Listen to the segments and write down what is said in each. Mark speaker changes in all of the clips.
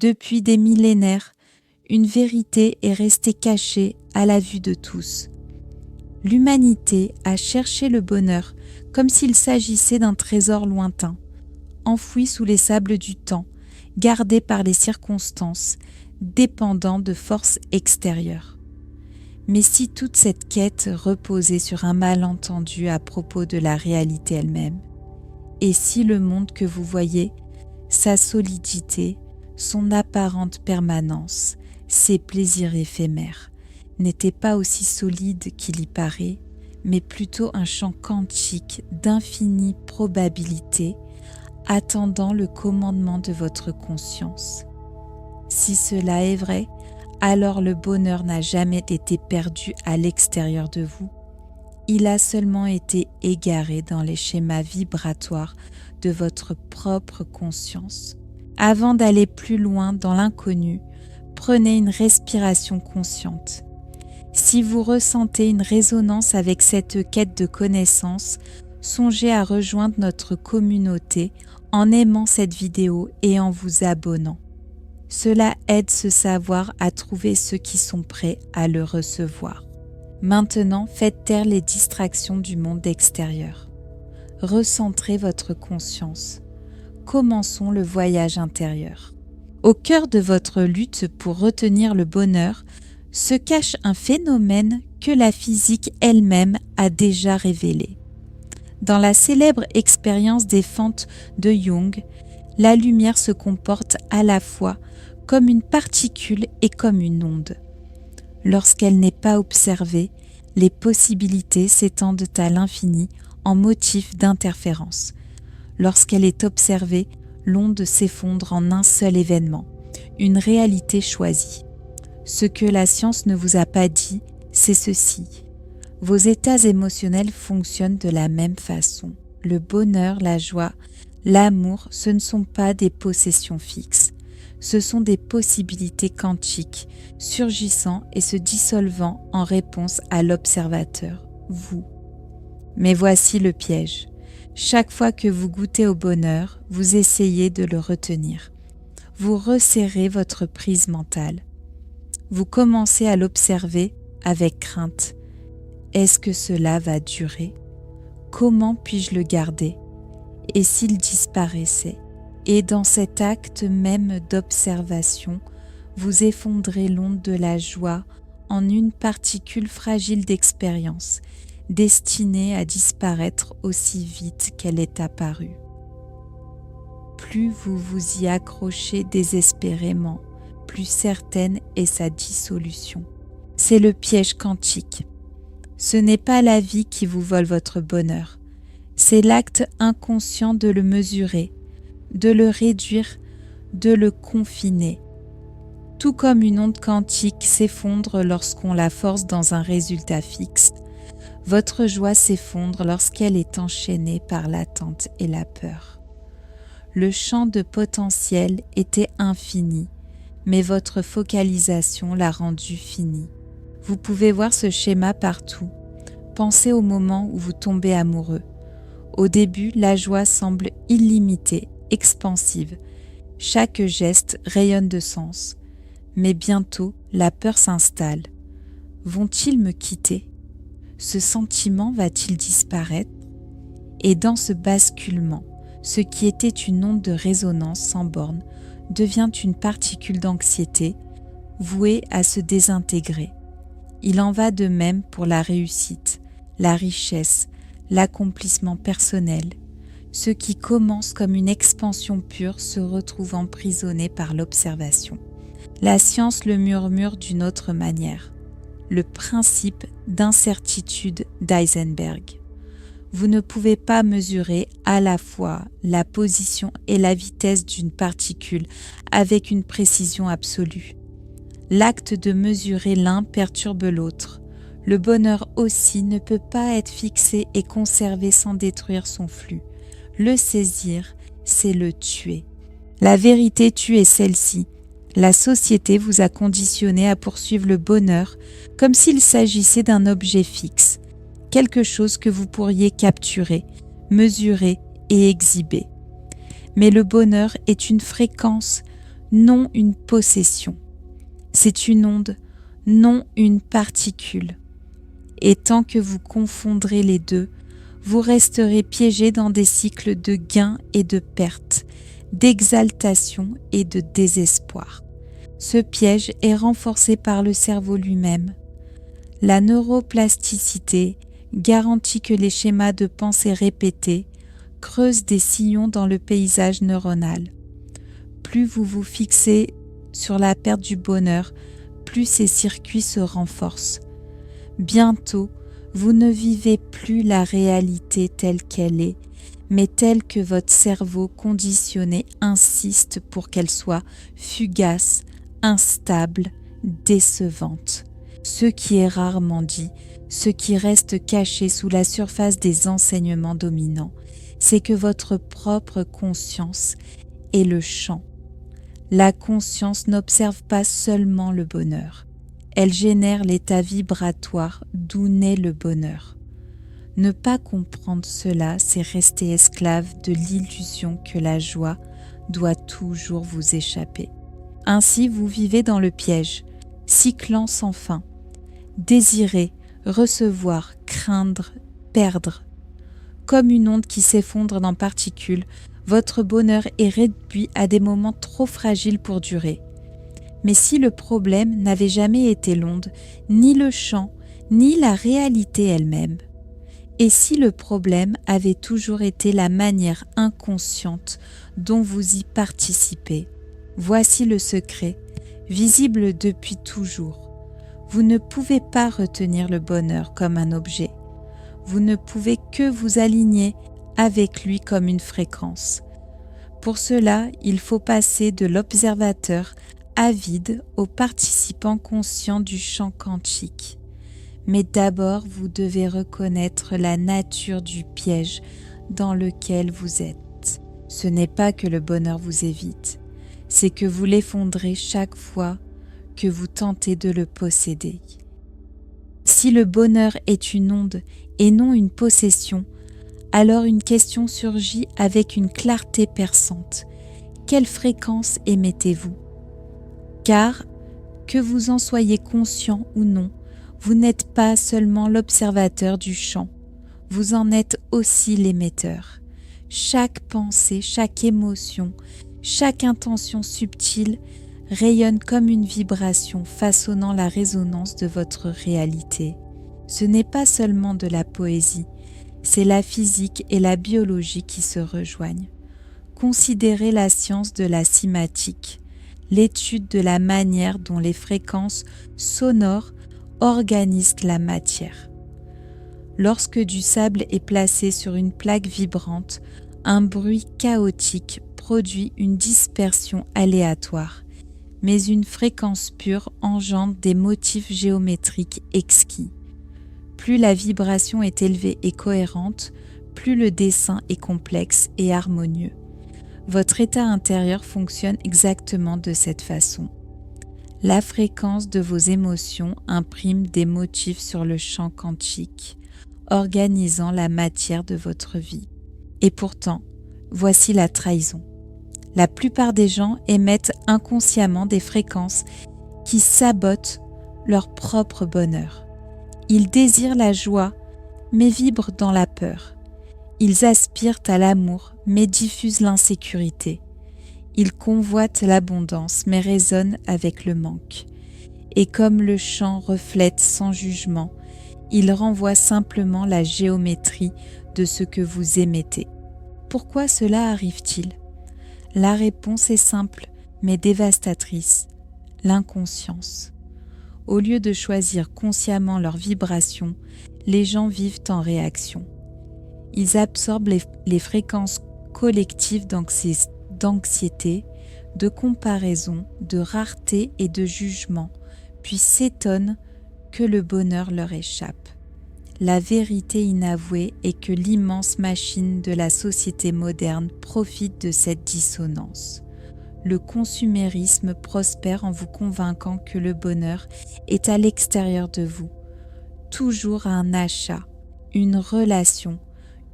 Speaker 1: Depuis des millénaires, une vérité est restée cachée à la vue de tous. L'humanité a cherché le bonheur comme s'il s'agissait d'un trésor lointain, enfoui sous les sables du temps, gardé par les circonstances, dépendant de forces extérieures. Mais si toute cette quête reposait sur un malentendu à propos de la réalité elle-même, et si le monde que vous voyez, sa solidité, son apparente permanence, ses plaisirs éphémères, n'étaient pas aussi solides qu'il y paraît, mais plutôt un champ quantique d'infinie probabilité, attendant le commandement de votre conscience. Si cela est vrai, alors le bonheur n'a jamais été perdu à l'extérieur de vous. Il a seulement été égaré dans les schémas vibratoires de votre propre conscience. Avant d'aller plus loin dans l'inconnu, prenez une respiration consciente. Si vous ressentez une résonance avec cette quête de connaissance, songez à rejoindre notre communauté en aimant cette vidéo et en vous abonnant. Cela aide ce savoir à trouver ceux qui sont prêts à le recevoir. Maintenant, faites taire les distractions du monde extérieur. Recentrez votre conscience. Commençons le voyage intérieur. Au cœur de votre lutte pour retenir le bonheur se cache un phénomène que la physique elle-même a déjà révélé. Dans la célèbre expérience des fentes de Jung, la lumière se comporte à la fois comme une particule et comme une onde. Lorsqu'elle n'est pas observée, les possibilités s'étendent à l'infini en motif d'interférence. Lorsqu'elle est observée, l'onde s'effondre en un seul événement, une réalité choisie. Ce que la science ne vous a pas dit, c'est ceci. Vos états émotionnels fonctionnent de la même façon. Le bonheur, la joie, l'amour, ce ne sont pas des possessions fixes. Ce sont des possibilités quantiques, surgissant et se dissolvant en réponse à l'observateur, vous. Mais voici le piège. Chaque fois que vous goûtez au bonheur, vous essayez de le retenir. Vous resserrez votre prise mentale. Vous commencez à l'observer avec crainte. Est-ce que cela va durer? Comment puis-je le garder? Et s'il disparaissait? Et dans cet acte même d'observation, vous effondrez l'onde de la joie en une particule fragile d'expérience, destinée à disparaître aussi vite qu'elle est apparue. Plus vous vous y accrochez désespérément, plus certaine est sa dissolution. C'est le piège quantique. Ce n'est pas la vie qui vous vole votre bonheur, c'est l'acte inconscient de le mesurer, de le réduire, de le confiner. Tout comme une onde quantique s'effondre lorsqu'on la force dans un résultat fixe, votre joie s'effondre lorsqu'elle est enchaînée par l'attente et la peur. Le champ de potentiel était infini, mais votre focalisation l'a rendu fini. Vous pouvez voir ce schéma partout. Pensez au moment où vous tombez amoureux. Au début, la joie semble illimitée, expansive. Chaque geste rayonne de sens. Mais bientôt, la peur s'installe. Vont-ils me quitter? Ce sentiment va-t-il disparaître? Et dans ce basculement, ce qui était une onde de résonance sans borne devient une particule d'anxiété vouée à se désintégrer. Il en va de même pour la réussite, la richesse, l'accomplissement personnel. Ce qui commence comme une expansion pure se retrouve emprisonné par l'observation. La science le murmure d'une autre manière. Le principe d'incertitude d'Heisenberg. Vous ne pouvez pas mesurer à la fois la position et la vitesse d'une particule avec une précision absolue. L'acte de mesurer l'un perturbe l'autre. Le bonheur aussi ne peut pas être fixé et conservé sans détruire son flux. Le saisir, c'est le tuer. La vérité tue est celle-ci. La société vous a conditionné à poursuivre le bonheur comme s'il s'agissait d'un objet fixe, quelque chose que vous pourriez capturer, mesurer et exhiber. Mais le bonheur est une fréquence non une possession. C'est une onde, non une particule. Et tant que vous confondrez les deux, vous resterez piégé dans des cycles de gain et de perte, d'exaltation et de désespoir. Ce piège est renforcé par le cerveau lui-même. La neuroplasticité garantit que les schémas de pensée répétés creusent des sillons dans le paysage neuronal. Plus vous vous fixez sur la perte du bonheur, plus ces circuits se renforcent. Bientôt, vous ne vivez plus la réalité telle qu'elle est, mais telle que votre cerveau conditionné insiste pour qu'elle soit fugace, instable, décevante. Ce qui est rarement dit, ce qui reste caché sous la surface des enseignements dominants, c'est que votre propre conscience est le champ. La conscience n'observe pas seulement le bonheur, elle génère l'état vibratoire d'où naît le bonheur. Ne pas comprendre cela, c'est rester esclave de l'illusion que la joie doit toujours vous échapper. Ainsi, vous vivez dans le piège, cyclant sans fin. Désirer, recevoir, craindre, perdre. Comme une onde qui s'effondre dans particules, votre bonheur est réduit à des moments trop fragiles pour durer. Mais si le problème n'avait jamais été l'onde, ni le champ, ni la réalité elle-même, et si le problème avait toujours été la manière inconsciente dont vous y participez, voici le secret, visible depuis toujours. Vous ne pouvez pas retenir le bonheur comme un objet. Vous ne pouvez que vous aligner avec lui comme une fréquence. Pour cela, il faut passer de l'observateur avide au participant conscient du champ quantique. Mais d'abord, vous devez reconnaître la nature du piège dans lequel vous êtes. Ce n'est pas que le bonheur vous évite, c'est que vous l'effondrez chaque fois que vous tentez de le posséder. Si le bonheur est une onde et non une possession, alors une question surgit avec une clarté perçante. Quelle fréquence émettez-vous ? Car, que vous en soyez conscient ou non, vous n'êtes pas seulement l'observateur du champ, vous en êtes aussi l'émetteur. Chaque pensée, chaque émotion, chaque intention subtile rayonne comme une vibration façonnant la résonance de votre réalité. Ce n'est pas seulement de la poésie, c'est la physique et la biologie qui se rejoignent. Considérez la science de la cymatique, l'étude de la manière dont les fréquences sonores organisent la matière. Lorsque du sable est placé sur une plaque vibrante, un bruit chaotique produit une dispersion aléatoire, mais une fréquence pure engendre des motifs géométriques exquis. Plus la vibration est élevée et cohérente, plus le dessin est complexe et harmonieux. Votre état intérieur fonctionne exactement de cette façon. La fréquence de vos émotions imprime des motifs sur le champ quantique, organisant la matière de votre vie. Et pourtant, voici la trahison. La plupart des gens émettent inconsciemment des fréquences qui sabotent leur propre bonheur. Ils désirent la joie, mais vibrent dans la peur. Ils aspirent à l'amour, mais diffusent l'insécurité. Ils convoitent l'abondance, mais résonnent avec le manque. Et comme le chant reflète sans jugement, il renvoie simplement la géométrie de ce que vous émettez. Pourquoi cela arrive-t-il ? La réponse est simple, mais dévastatrice, l'inconscience. Au lieu de choisir consciemment leurs vibrations, les gens vivent en réaction. Ils absorbent les fréquences collectives d'anxiété, de comparaison, de rareté et de jugement, puis s'étonnent que le bonheur leur échappe. La vérité inavouée est que l'immense machine de la société moderne profite de cette dissonance. Le consumérisme prospère en vous convainquant que le bonheur est à l'extérieur de vous, toujours un achat, une relation,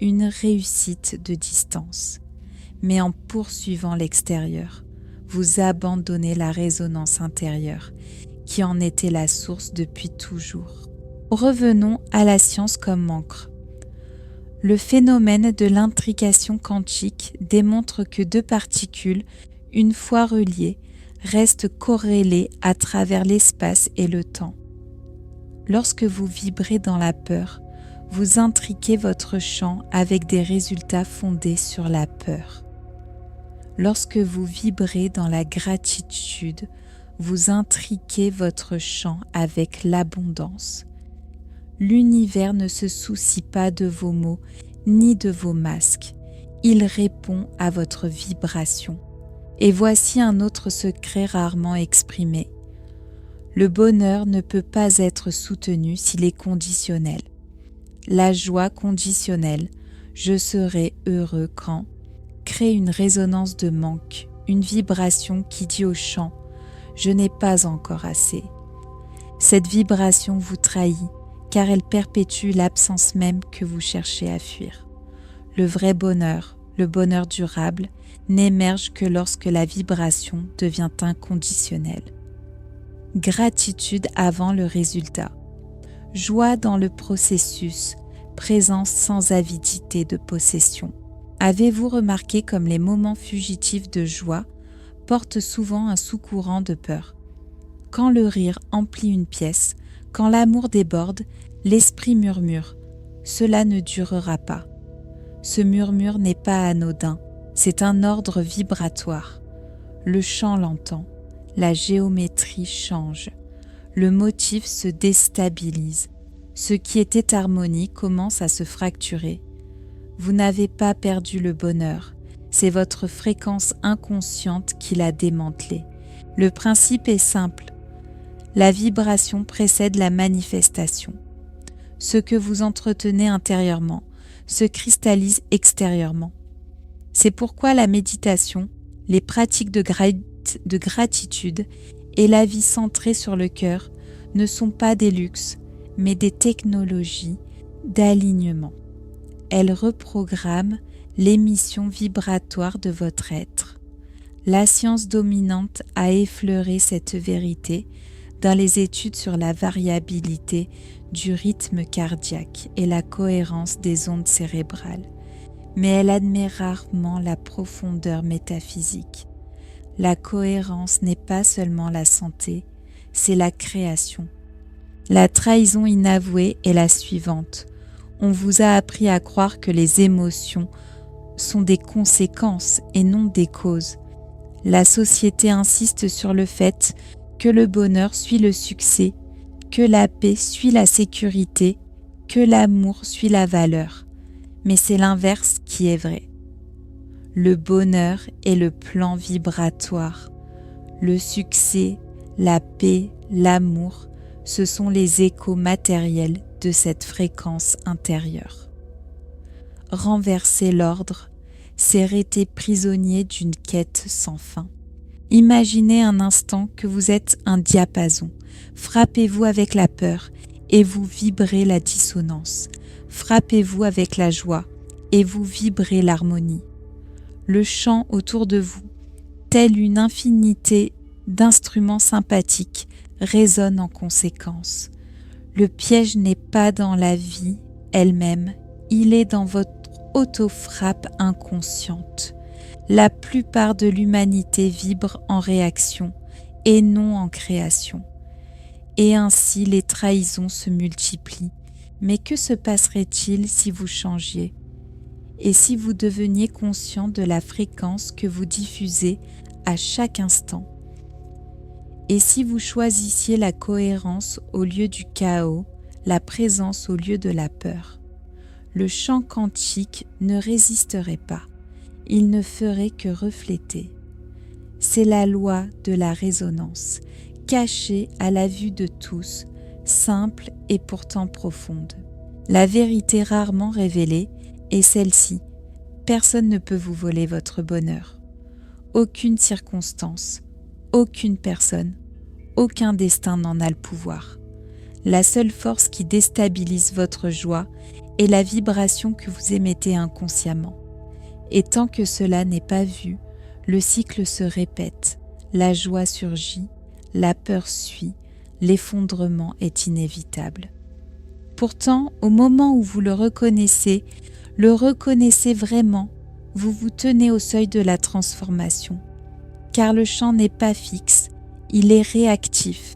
Speaker 1: une réussite de distance. Mais en poursuivant l'extérieur, vous abandonnez la résonance intérieure qui en était la source depuis toujours. Revenons à la science comme encre. Le phénomène de l'intrication quantique démontre que deux particules, une fois reliées, restent corrélées à travers l'espace et le temps. Lorsque vous vibrez dans la peur, vous intriquez votre champ avec des résultats fondés sur la peur. Lorsque vous vibrez dans la gratitude, vous intriquez votre champ avec l'abondance. L'univers ne se soucie pas de vos mots ni de vos masques. Il répond à votre vibration. Et voici un autre secret rarement exprimé. Le bonheur ne peut pas être soutenu s'il est conditionnel. La joie conditionnelle, je serai heureux quand, crée une résonance de manque, une vibration qui dit au champ « je n'ai pas encore assez ». Cette vibration vous trahit car elle perpétue l'absence même que vous cherchez à fuir. Le vrai bonheur, le bonheur durable, n'émerge que lorsque la vibration devient inconditionnelle. Gratitude avant le résultat. Joie dans le processus, présence sans avidité de possession. Avez-vous remarqué comme les moments fugitifs de joie portent souvent un sous-courant de peur? Quand le rire emplit une pièce, quand l'amour déborde, l'esprit murmure « cela ne durera pas ». Ce murmure n'est pas anodin, c'est un ordre vibratoire. Le chant l'entend, la géométrie change, le motif se déstabilise. Ce qui était harmonie commence à se fracturer. Vous n'avez pas perdu le bonheur, c'est votre fréquence inconsciente qui l'a démantelé. Le principe est simple. La vibration précède la manifestation. Ce que vous entretenez intérieurement se cristallise extérieurement. C'est pourquoi la méditation, les pratiques de gratitude et la vie centrée sur le cœur ne sont pas des luxes, mais des technologies d'alignement. Elles reprogramment l'émission vibratoire de votre être. La science dominante a effleuré cette vérité dans les études sur la variabilité du rythme cardiaque et la cohérence des ondes cérébrales, mais elle admet rarement la profondeur métaphysique. La cohérence n'est pas seulement la santé, c'est la création. La trahison inavouée est la suivante. On vous a appris à croire que les émotions sont des conséquences et non des causes. La société insiste sur le fait que le bonheur suit le succès, que la paix suit la sécurité, que l'amour suit la valeur. Mais c'est l'inverse qui est vrai. Le bonheur est le plan vibratoire. Le succès, la paix, l'amour, ce sont les échos matériels de cette fréquence intérieure. Renverser l'ordre, c'est rester prisonnier d'une quête sans fin. Imaginez un instant que vous êtes un diapason. Frappez-vous avec la peur et vous vibrez la dissonance. Frappez-vous avec la joie et vous vibrez l'harmonie. Le chant autour de vous, tel une infinité d'instruments sympathiques, résonne en conséquence. Le piège n'est pas dans la vie elle-même, il est dans votre auto-frappe inconsciente. La plupart de l'humanité vibre en réaction et non en création. Et ainsi les trahisons se multiplient. Mais que se passerait-il si vous changiez? Et si vous deveniez conscient de la fréquence que vous diffusez à chaque instant? Et si vous choisissiez la cohérence au lieu du chaos, la présence au lieu de la peur? Le champ quantique ne résisterait pas. Il ne ferait que refléter. C'est la loi de la résonance, cachée à la vue de tous, simple et pourtant profonde. La vérité rarement révélée est celle-ci. Personne ne peut vous voler votre bonheur. Aucune circonstance, aucune personne, aucun destin n'en a le pouvoir. La seule force qui déstabilise votre joie est la vibration que vous émettez inconsciemment. Et tant que cela n'est pas vu, Le cycle se répète, la joie surgit, la peur suit, l'effondrement est inévitable. Pourtant, au moment où vous le reconnaissez vraiment, vous vous tenez au seuil de la transformation. Car le champ n'est pas fixe, il est réactif.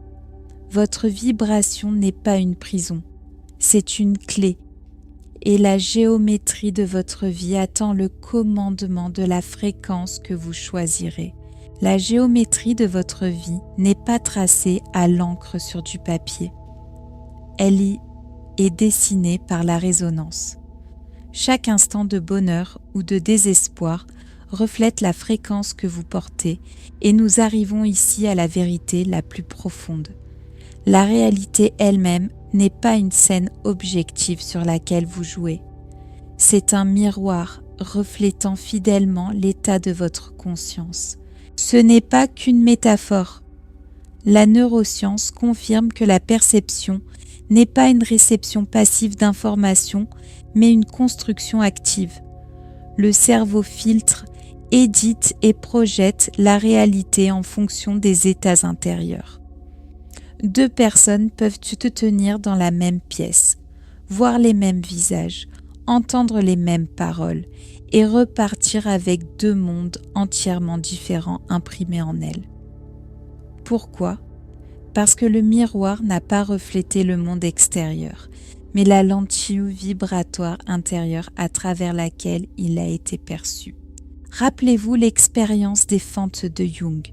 Speaker 1: Votre vibration n'est pas une prison, c'est une clé. Et la géométrie de votre vie attend le commandement de la fréquence que vous choisirez. La géométrie de votre vie n'est pas tracée à l'encre sur du papier. Elle y est dessinée par la résonance. Chaque instant de bonheur ou de désespoir reflète la fréquence que vous portez et nous arrivons ici à la vérité la plus profonde. La réalité elle-même n'est pas une scène objective sur laquelle vous jouez. C'est un miroir reflétant fidèlement l'état de votre conscience. Ce n'est pas qu'une métaphore. La neuroscience confirme que la perception n'est pas une réception passive d'informations, mais une construction active. Le cerveau filtre, édite et projette la réalité en fonction des états intérieurs. 2 personnes peuvent se tenir dans la même pièce, voir les mêmes visages, entendre les mêmes paroles et repartir avec 2 mondes entièrement différents imprimés en elles. Pourquoi ? Parce que le miroir n'a pas reflété le monde extérieur, mais la lentille vibratoire intérieure à travers laquelle il a été perçu. Rappelez-vous l'expérience des fentes de Jung.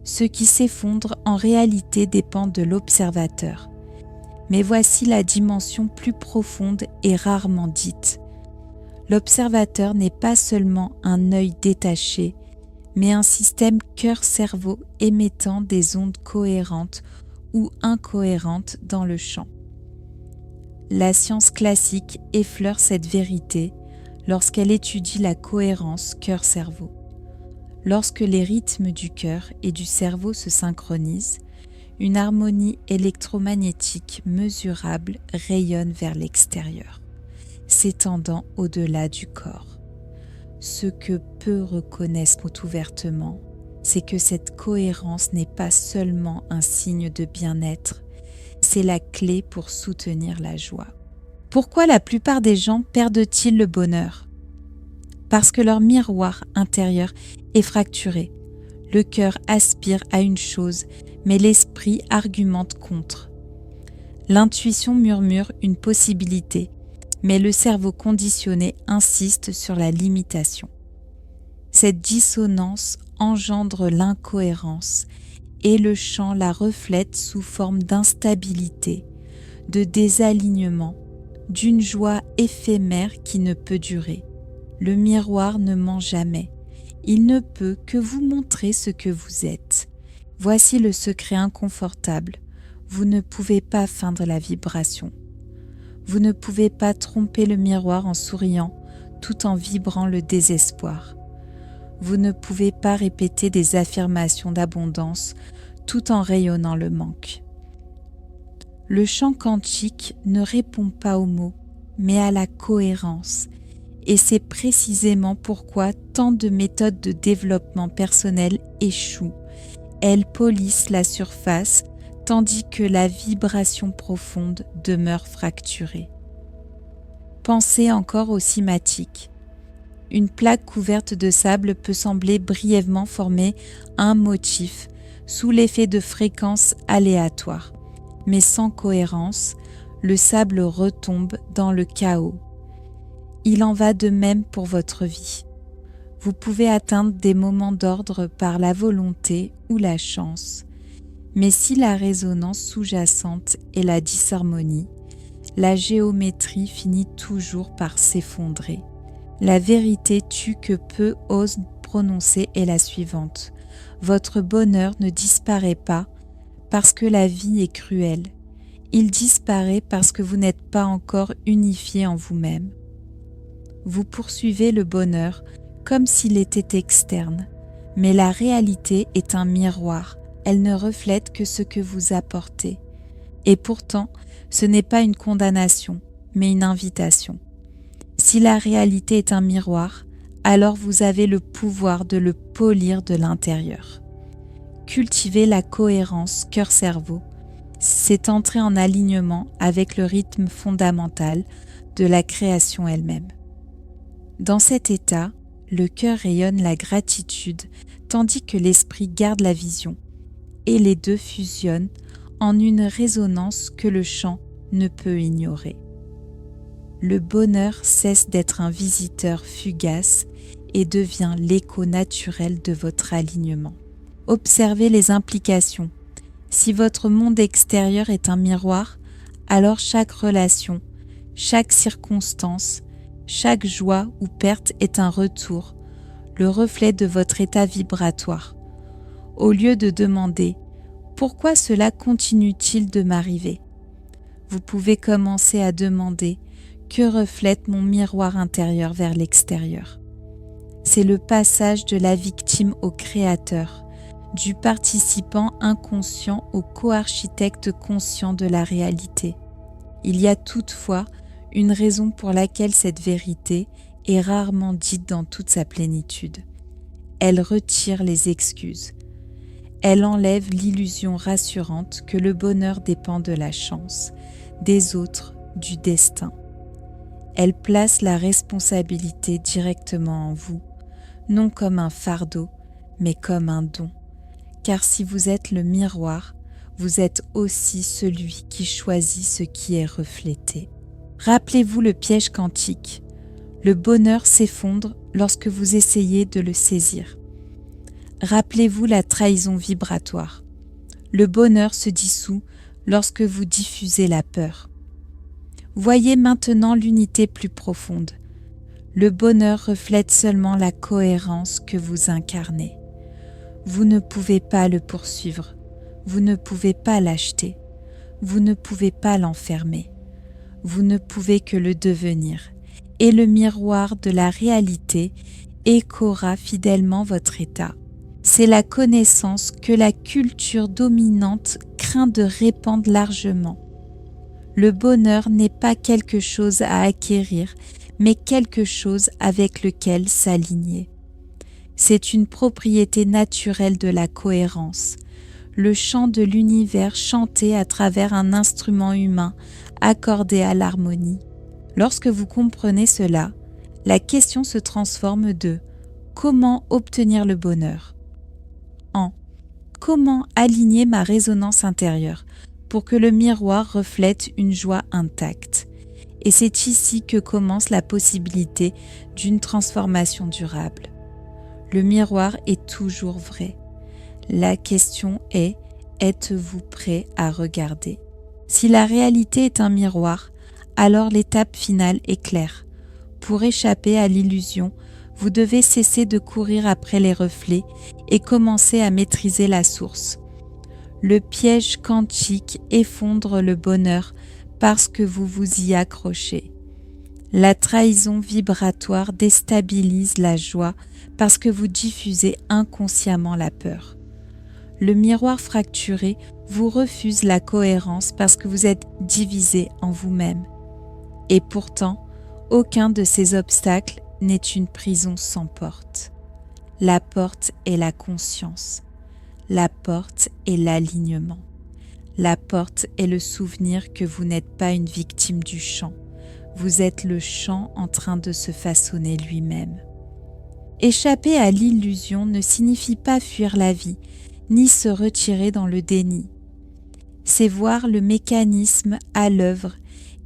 Speaker 1: Ce qui s'effondre en réalité dépend de l'observateur. Mais voici la dimension plus profonde et rarement dite. L'observateur n'est pas seulement un œil détaché, mais un système cœur-cerveau émettant des ondes cohérentes ou incohérentes dans le champ. La science classique effleure cette vérité lorsqu'elle étudie la cohérence cœur-cerveau. Lorsque les rythmes du cœur et du cerveau se synchronisent, une harmonie électromagnétique mesurable rayonne vers l'extérieur, s'étendant au-delà du corps. Ce que peu reconnaissent ouvertement, c'est que cette cohérence n'est pas seulement un signe de bien-être, c'est la clé pour soutenir la joie. Pourquoi la plupart des gens perdent-ils le bonheur ? Parce que leur miroir intérieur est fracturé. Le cœur aspire à une chose, mais l'esprit argumente contre. L'intuition murmure une possibilité, mais le cerveau conditionné insiste sur la limitation. Cette dissonance engendre l'incohérence et le champ la reflète sous forme d'instabilité, de désalignement, d'une joie éphémère qui ne peut durer. Le miroir ne ment jamais. Il ne peut que vous montrer ce que vous êtes. Voici le secret inconfortable. Vous ne pouvez pas feindre la vibration. Vous ne pouvez pas tromper le miroir en souriant tout en vibrant le désespoir. Vous ne pouvez pas répéter des affirmations d'abondance tout en rayonnant le manque. Le champ quantique ne répond pas aux mots, mais à la cohérence. Et c'est précisément pourquoi tant de méthodes de développement personnel échouent. Elles polissent la surface, tandis que la vibration profonde demeure fracturée. Pensez encore au cimatique. Une plaque couverte de sable peut sembler brièvement former un motif sous l'effet de fréquences aléatoires, mais sans cohérence, le sable retombe dans le chaos. Il en va de même pour votre vie. Vous pouvez atteindre des moments d'ordre par la volonté ou la chance, mais si la résonance sous-jacente est la disharmonie, la géométrie finit toujours par s'effondrer. La vérité tue que peu osent prononcer est la suivante. Votre bonheur ne disparaît pas parce que la vie est cruelle. Il disparaît parce que vous n'êtes pas encore unifié en vous-même. Vous poursuivez le bonheur comme s'il était externe, mais la réalité est un miroir. Elle ne reflète que ce que vous apportez. Et pourtant, ce n'est pas une condamnation, mais une invitation. Si la réalité est un miroir, alors vous avez le pouvoir de le polir de l'intérieur. Cultiver la cohérence cœur-cerveau, c'est entrer en alignement avec le rythme fondamental de la création elle-même. Dans cet état, le cœur rayonne la gratitude tandis que l'esprit garde la vision, et les deux fusionnent en une résonance que le chant ne peut ignorer. Le bonheur cesse d'être un visiteur fugace et devient l'écho naturel de votre alignement. Observez les implications. Si votre monde extérieur est un miroir, alors chaque relation, chaque circonstance, chaque joie ou perte est un retour, le reflet de votre état vibratoire. Au lieu de demander « Pourquoi cela continue-t-il de m'arriver ?», vous pouvez commencer à demander « Que reflète mon miroir intérieur vers l'extérieur ?» C'est le passage de la victime au créateur, du participant inconscient au co-architecte conscient de la réalité. Il y a toutefois une raison pour laquelle cette vérité est rarement dite dans toute sa plénitude. Elle retire les excuses. Elle enlève l'illusion rassurante que le bonheur dépend de la chance, des autres, du destin. Elle place la responsabilité directement en vous, non comme un fardeau, mais comme un don. Car si vous êtes le miroir, vous êtes aussi celui qui choisit ce qui est reflété. Rappelez-vous le piège quantique. Le bonheur s'effondre lorsque vous essayez de le saisir. Rappelez-vous la trahison vibratoire. Le bonheur se dissout lorsque vous diffusez la peur. Voyez maintenant l'unité plus profonde. Le bonheur reflète seulement la cohérence que vous incarnez. Vous ne pouvez pas le poursuivre, vous ne pouvez pas l'acheter, vous ne pouvez pas l'enfermer, vous ne pouvez que le devenir, et le miroir de la réalité échoera fidèlement votre état. C'est la connaissance que la culture dominante craint de répandre largement. Le bonheur n'est pas quelque chose à acquérir, mais quelque chose avec lequel s'aligner. C'est une propriété naturelle de la cohérence, le chant de l'univers chanté à travers un instrument humain accordé à l'harmonie. Lorsque vous comprenez cela, la question se transforme de « Comment obtenir le bonheur ?» en « Comment aligner ma résonance intérieure pour que le miroir reflète une joie intacte ?» Et c'est ici que commence la possibilité d'une transformation durable. Le miroir est toujours vrai. La question est, êtes-vous prêt à regarder ? Si la réalité est un miroir, alors l'étape finale est claire. Pour échapper à l'illusion, vous devez cesser de courir après les reflets et commencer à maîtriser la source. Le piège quantique effondre le bonheur parce que vous vous y accrochez. La trahison vibratoire déstabilise la joie parce que vous diffusez inconsciemment la peur. Le miroir fracturé vous refuse la cohérence parce que vous êtes divisé en vous-même. Et pourtant, aucun de ces obstacles n'est une prison sans porte. La porte est la conscience. La porte est l'alignement. La porte est le souvenir que vous n'êtes pas une victime du chant. Vous êtes le chant en train de se façonner lui-même. Échapper à l'illusion ne signifie pas fuir la vie, ni se retirer dans le déni. C'est voir le mécanisme à l'œuvre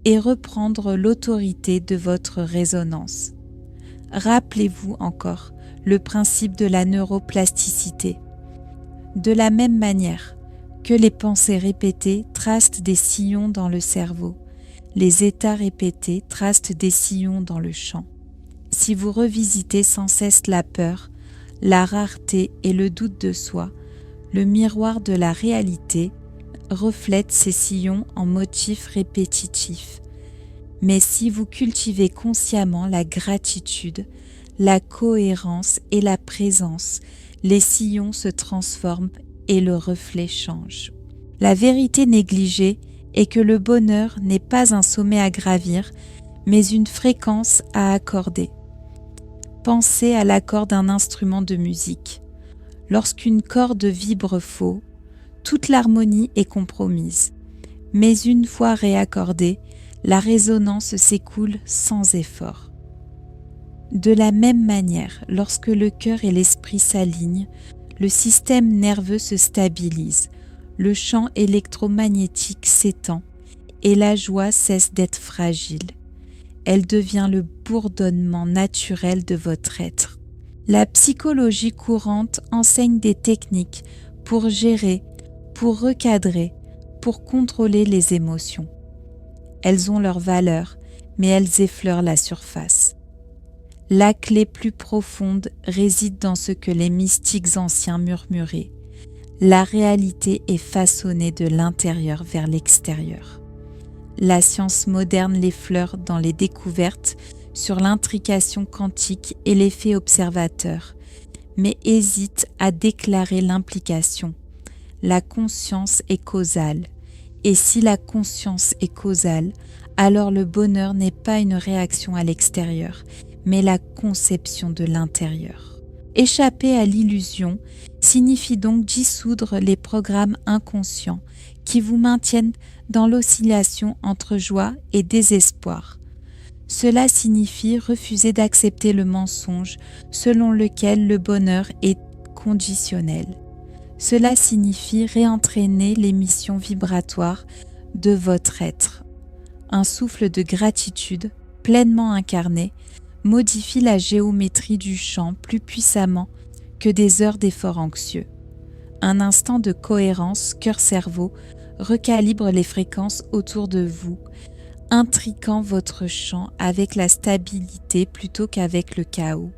Speaker 1: et reprendre l'autorité de votre résonance. Rappelez-vous encore le principe de la neuroplasticité. De la même manière que les pensées répétées tracent des sillons dans le cerveau, les états répétés tracent des sillons dans le champ. Si vous revisitez sans cesse la peur, la rareté et le doute de soi, le miroir de la réalité reflète ces sillons en motifs répétitifs. Mais si vous cultivez consciemment la gratitude, la cohérence et la présence, les sillons se transforment et le reflet change. La vérité négligée est que le bonheur n'est pas un sommet à gravir, mais une fréquence à accorder. Pensez à l'accord d'un instrument de musique. Lorsqu'une corde vibre faux, toute l'harmonie est compromise. Mais une fois réaccordée, la résonance s'écoule sans effort. De la même manière, lorsque le cœur et l'esprit s'alignent, le système nerveux se stabilise, le champ électromagnétique s'étend et la joie cesse d'être fragile. Elle devient le bourdonnement naturel de votre être. La psychologie courante enseigne des techniques pour gérer, pour recadrer, pour contrôler les émotions. Elles ont leur valeur, mais elles effleurent la surface. La clé plus profonde réside dans ce que les mystiques anciens murmuraient. La réalité est façonnée de l'intérieur vers l'extérieur. La science moderne l'effleure dans les découvertes sur l'intrication quantique et l'effet observateur, mais hésite à déclarer l'implication. La conscience est causale, et si la conscience est causale, alors le bonheur n'est pas une réaction à l'extérieur, mais la conception de l'intérieur. Échapper à l'illusion signifie donc dissoudre les programmes inconscients qui vous maintiennent dans l'oscillation entre joie et désespoir. Cela signifie refuser d'accepter le mensonge selon lequel le bonheur est conditionnel. Cela signifie réentraîner l'émission vibratoire de votre être. Un souffle de gratitude pleinement incarné modifie la géométrie du champ plus puissamment que des heures d'efforts anxieux. Un instant de cohérence cœur-cerveau recalibre les fréquences autour de vous, intriquant votre champ avec la stabilité plutôt qu'avec le chaos.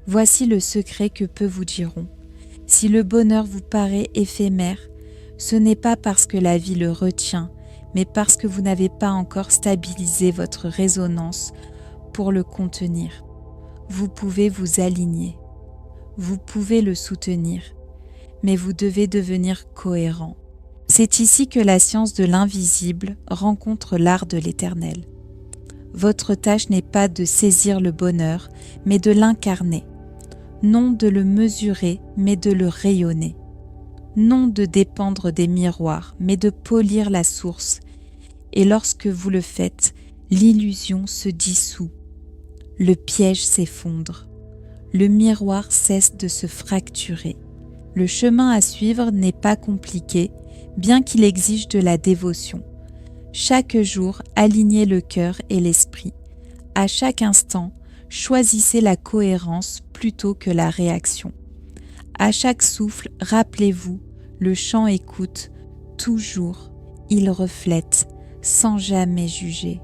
Speaker 1: Voici le secret que peu vous diront. Si le bonheur vous paraît éphémère, ce n'est pas parce que la vie le retient, mais parce que vous n'avez pas encore stabilisé votre résonance pour le contenir. Vous pouvez vous aligner, vous pouvez le soutenir, mais vous devez devenir cohérent. C'est ici que la science de l'invisible rencontre l'art de l'éternel. Votre tâche n'est pas de saisir le bonheur, mais de l'incarner. Non de le mesurer, mais de le rayonner. Non de dépendre des miroirs, mais de polir la source. Et lorsque vous le faites, l'illusion se dissout. Le piège s'effondre. Le miroir cesse de se fracturer. Le chemin à suivre n'est pas compliqué, bien qu'il exige de la dévotion. Chaque jour, alignez le cœur et l'esprit. À chaque instant, choisissez la cohérence plutôt que la réaction. À chaque souffle, rappelez-vous, le chant écoute, toujours, il reflète, sans jamais juger.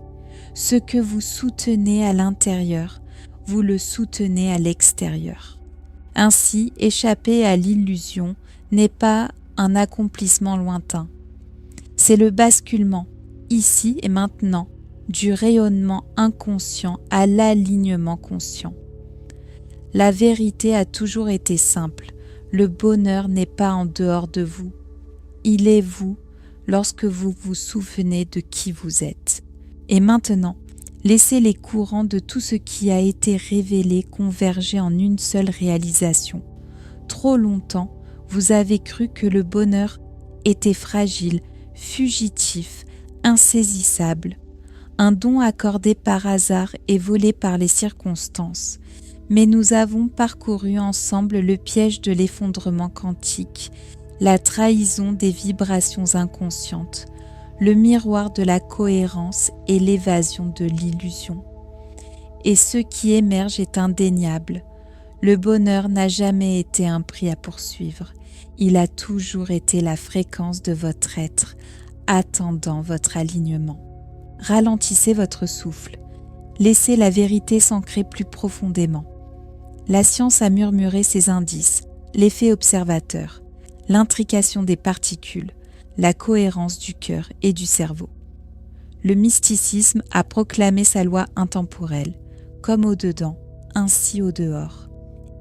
Speaker 1: Ce que vous soutenez à l'intérieur, vous le soutenez à l'extérieur. Ainsi, échapper à l'illusion n'est pas un accomplissement lointain. C'est le basculement, ici et maintenant, du rayonnement inconscient à l'alignement conscient. La vérité a toujours été simple. Le bonheur n'est pas en dehors de vous. Il est vous lorsque vous vous souvenez de qui vous êtes. Et maintenant, laissez les courants de tout ce qui a été révélé converger en une seule réalisation. Trop longtemps, vous avez cru que le bonheur était fragile, fugitif, insaisissable, un don accordé par hasard et volé par les circonstances. Mais nous avons parcouru ensemble le piège de l'effondrement quantique, la trahison des vibrations inconscientes, le miroir de la cohérence et l'évasion de l'illusion. Et ce qui émerge est indéniable. Le bonheur n'a jamais été un prix à poursuivre. Il a toujours été la fréquence de votre être, attendant votre alignement. Ralentissez votre souffle. Laissez la vérité s'ancrer plus profondément. La science a murmuré ses indices, l'effet observateur, l'intrication des particules, la cohérence du cœur et du cerveau. Le mysticisme a proclamé sa loi intemporelle, comme au-dedans, ainsi au-dehors.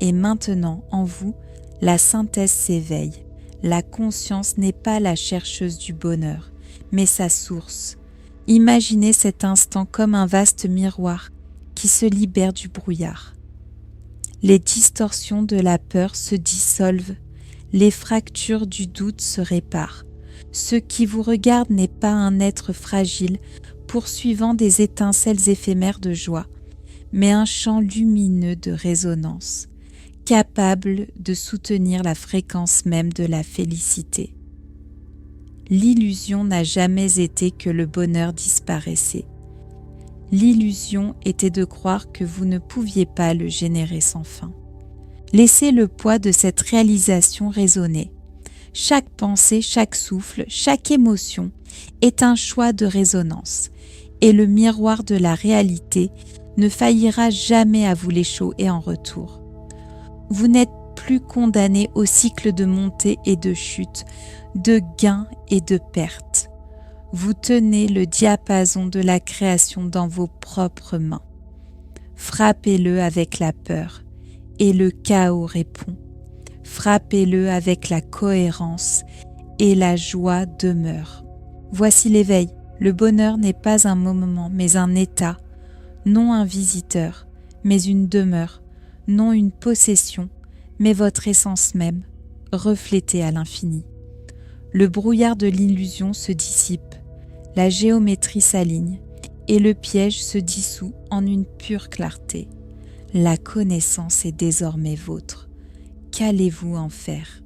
Speaker 1: Et maintenant, en vous, la synthèse s'éveille. La conscience n'est pas la chercheuse du bonheur, mais sa source. Imaginez cet instant comme un vaste miroir qui se libère du brouillard. les distorsions de la peur se dissolvent, les fractures du doute se réparent. Ce qui vous regarde n'est pas un être fragile poursuivant des étincelles éphémères de joie, mais un champ lumineux de résonance, capable de soutenir la fréquence même de la félicité. L'illusion n'a jamais été que le bonheur disparaissait. L'illusion était de croire que vous ne pouviez pas le générer sans fin. Laissez le poids de cette réalisation résonner. Chaque pensée, chaque souffle, chaque émotion est un choix de résonance, et le miroir de la réalité ne faillira jamais à vous l'échauer en retour. Vous n'êtes plus condamné au cycle de montée et de chute, de gains et de pertes. Vous tenez le diapason de la création dans vos propres mains. Frappez-le avec la peur, et le chaos répond. Frappez-le avec la cohérence, et la joie demeure. Voici l'éveil. Le bonheur n'est pas un moment, mais un état, non un visiteur, mais une demeure, non une possession, mais votre essence même, reflétée à l'infini. Le brouillard de l'illusion se dissipe, la géométrie s'aligne, et le piège se dissout en une pure clarté. La connaissance est désormais vôtre. Qu'allez-vous en faire ?